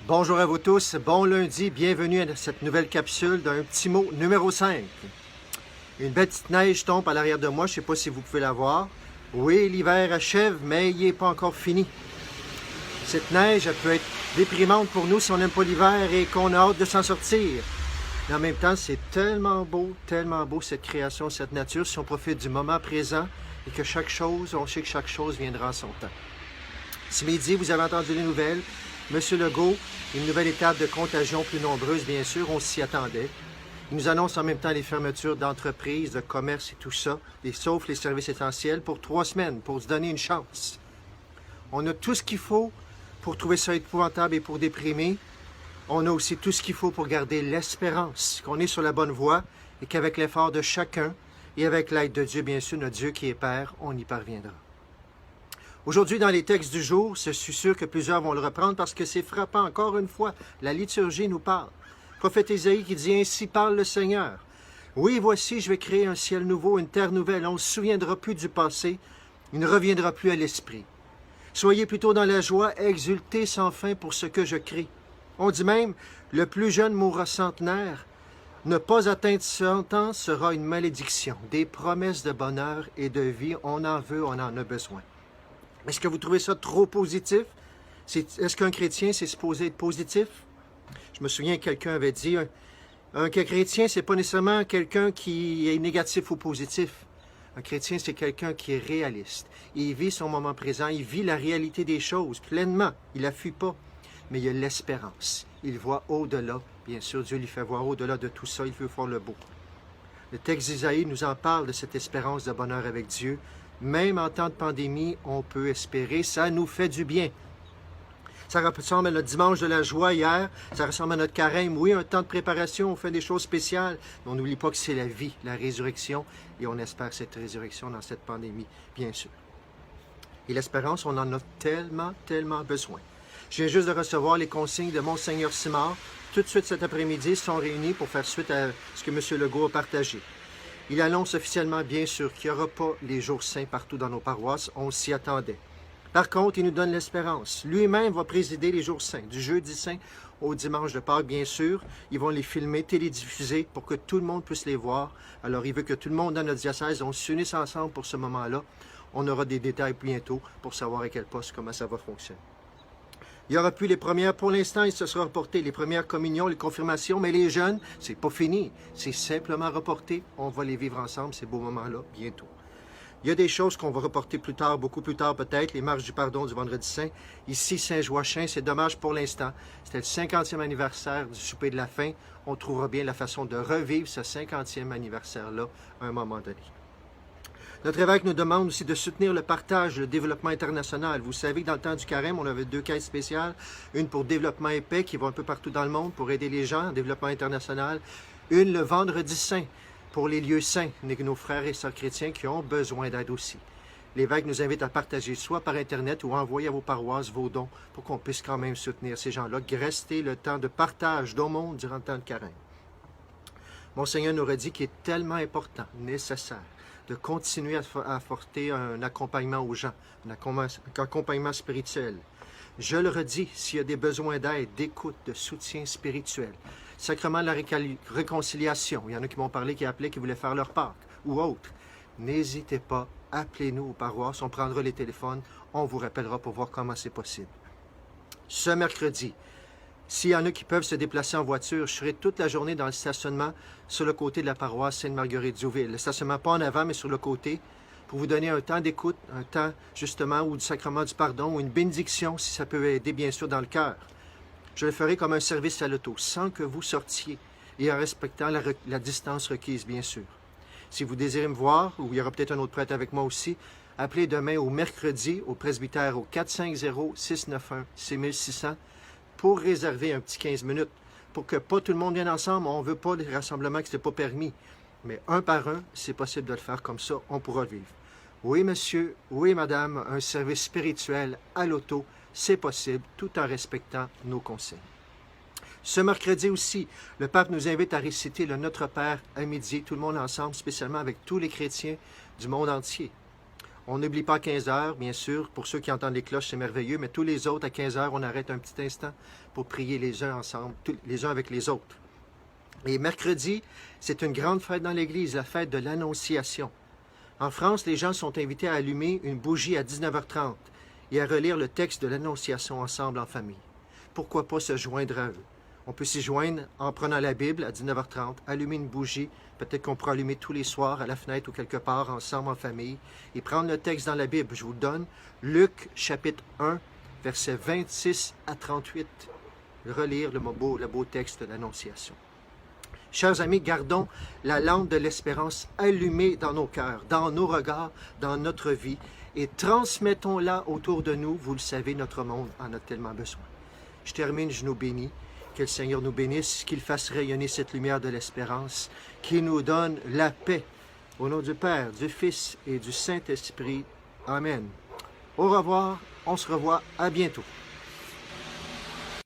Bonjour à vous tous, bon lundi, bienvenue à cette nouvelle capsule d'un petit mot numéro 5. Une belle petite neige tombe à l'arrière de moi, je ne sais pas si vous pouvez la voir. Oui, l'hiver achève, mais il n'est pas encore fini. Cette neige, elle peut être déprimante pour nous si on n'aime pas l'hiver et qu'on a hâte de s'en sortir. Mais en même temps, c'est tellement beau cette création, cette nature, si on profite du moment présent et que chaque chose, on sait que chaque chose viendra en son temps. Ce midi, vous avez entendu les nouvelles. M. Legault, une nouvelle étape de contagion plus nombreuse, bien sûr, on s'y attendait. Il nous annonce en même temps les fermetures d'entreprises, de commerces et tout ça, sauf les services essentiels, pour 3 semaines, pour se donner une chance. On a tout ce qu'il faut pour trouver ça épouvantable et pour déprimer. On a aussi tout ce qu'il faut pour garder l'espérance qu'on est sur la bonne voie et qu'avec l'effort de chacun et avec l'aide de Dieu, bien sûr, notre Dieu qui est Père, on y parviendra. Aujourd'hui, dans les textes du jour, je suis sûr que plusieurs vont le reprendre parce que c'est frappant. Encore une fois, la liturgie nous parle. Prophète Ésaïe qui dit « Ainsi parle le Seigneur. Oui, voici, je vais créer un ciel nouveau, une terre nouvelle. On ne se souviendra plus du passé. Il ne reviendra plus à l'esprit. Soyez plutôt dans la joie, exultez sans fin pour ce que je crée. » On dit même « Le plus jeune mourra centenaire. Ne pas atteindre 100 ans sera une malédiction. Des promesses de bonheur et de vie, on en veut, on en a besoin. » Est-ce que vous trouvez ça trop positif? Est-ce qu'un chrétien, c'est supposé être positif? Je me souviens que quelqu'un avait dit, un chrétien, c'est pas nécessairement quelqu'un qui est négatif ou positif. Un chrétien, c'est quelqu'un qui est réaliste. Il vit son moment présent, il vit la réalité des choses pleinement. Il ne la fuit pas, mais il a l'espérance. Il voit au-delà. Bien sûr, Dieu lui fait voir au-delà de tout ça, il veut voir le beau. Le texte d'Isaïe nous en parle de cette espérance de bonheur avec Dieu. Même en temps de pandémie, on peut espérer, ça nous fait du bien. Ça ressemble à notre dimanche de la joie hier, ça ressemble à notre carême. Oui, un temps de préparation, on fait des choses spéciales, mais on n'oublie pas que c'est la vie, la résurrection, et on espère cette résurrection dans cette pandémie, bien sûr. Et l'espérance, on en a tellement besoin. Je viens juste de recevoir les consignes de Monseigneur Simard. Tout de suite cet après-midi, ils sont réunis pour faire suite à ce que M. Legault a partagé. Il annonce officiellement, bien sûr, qu'il n'y aura pas les jours saints partout dans nos paroisses. On s'y attendait. Par contre, il nous donne l'espérance. Lui-même va présider les jours saints, du jeudi saint au dimanche de Pâques, bien sûr. Ils vont les filmer, télédiffuser pour que tout le monde puisse les voir. Alors, il veut que tout le monde dans notre diocèse, on s'unisse ensemble pour ce moment-là. On aura des détails bientôt pour savoir à quel poste, comment ça va fonctionner. Il n'y aura plus les premières, pour l'instant, il se sera reporté les premières communions, les confirmations, mais les jeunes, c'est pas fini. C'est simplement reporté. On va les vivre ensemble, ces beaux moments-là, bientôt. Il y a des choses qu'on va reporter plus tard, beaucoup plus tard peut-être, les marches du pardon du vendredi saint. Ici, Saint-Joachim, c'est dommage pour l'instant. C'était le 50e anniversaire du souper de la faim. On trouvera bien la façon de revivre ce 50e anniversaire-là à un moment donné. Notre évêque nous demande aussi de soutenir le partage, le développement international. Vous savez que dans le temps du carême, on avait 2 caisses spéciales. Une pour développement et paix qui va un peu partout dans le monde pour aider les gens en développement international. Une le vendredi saint pour les lieux saints, nos frères et sœurs chrétiens qui ont besoin d'aide aussi. L'évêque nous invite à partager soit par Internet ou à envoyer à vos paroisses vos dons pour qu'on puisse quand même soutenir ces gens-là. Rester le temps de partage au monde durant le temps de carême. Monseigneur nous aurait dit qu'il est tellement important, nécessaire, de continuer à apporter un accompagnement aux gens, un accompagnement spirituel. Je le redis, s'il y a des besoins d'aide, d'écoute, de soutien spirituel, sacrement de la réconciliation, il y en a qui m'ont parlé, qui appelaient, qui voulaient faire leur Pâques, ou autre, n'hésitez pas, appelez-nous aux paroisses, on prendra les téléphones, on vous rappellera pour voir comment c'est possible. Ce mercredi, s'il y en a qui peuvent se déplacer en voiture, je serai toute la journée dans le stationnement sur le côté de la paroisse Sainte-Marguerite-Zouville. Le stationnement pas en avant, mais sur le côté, pour vous donner un temps d'écoute, un temps justement ou du sacrement du pardon, ou une bénédiction, si ça peut aider bien sûr dans le cœur. Je le ferai comme un service à l'auto, sans que vous sortiez et en respectant la distance requise, bien sûr. Si vous désirez me voir, ou il y aura peut-être un autre prêtre avec moi aussi, appelez demain au mercredi au presbytère au 450-691-6600 pour réserver un petit 15 minutes, pour que pas tout le monde vienne ensemble. On ne veut pas des rassemblements qui ne sont pas permis. Mais un par un, c'est possible de le faire comme ça, on pourra le vivre. Oui, monsieur, oui, madame, un service spirituel à l'auto, c'est possible, tout en respectant nos consignes. Ce mercredi aussi, le pape nous invite à réciter le Notre Père à midi, tout le monde ensemble, spécialement avec tous les chrétiens du monde entier. On n'oublie pas à 15 heures, bien sûr. Pour ceux qui entendent les cloches, c'est merveilleux. Mais tous les autres, à 15 heures, on arrête un petit instant pour prier les uns ensemble, les uns avec les autres. Et mercredi, c'est une grande fête dans l'Église, la fête de l'Annonciation. En France, les gens sont invités à allumer une bougie à 19h30 et à relire le texte de l'Annonciation ensemble en famille. Pourquoi pas se joindre à eux? On peut s'y joindre en prenant la Bible à 19h30, allumer une bougie, peut-être qu'on pourra allumer tous les soirs à la fenêtre ou quelque part ensemble en famille, et prendre le texte dans la Bible. Je vous le donne, Luc chapitre 1, versets 26 à 38. Relire le beau texte de l'Annonciation. Chers amis, gardons la lampe de l'espérance allumée dans nos cœurs, dans nos regards, dans notre vie, et transmettons-la autour de nous. Vous le savez, notre monde en a tellement besoin. Je termine, je nous bénis. Que le Seigneur nous bénisse, qu'il fasse rayonner cette lumière de l'espérance, qu'il nous donne la paix. Au nom du Père, du Fils et du Saint-Esprit. Amen. Au revoir, on se revoit, à bientôt.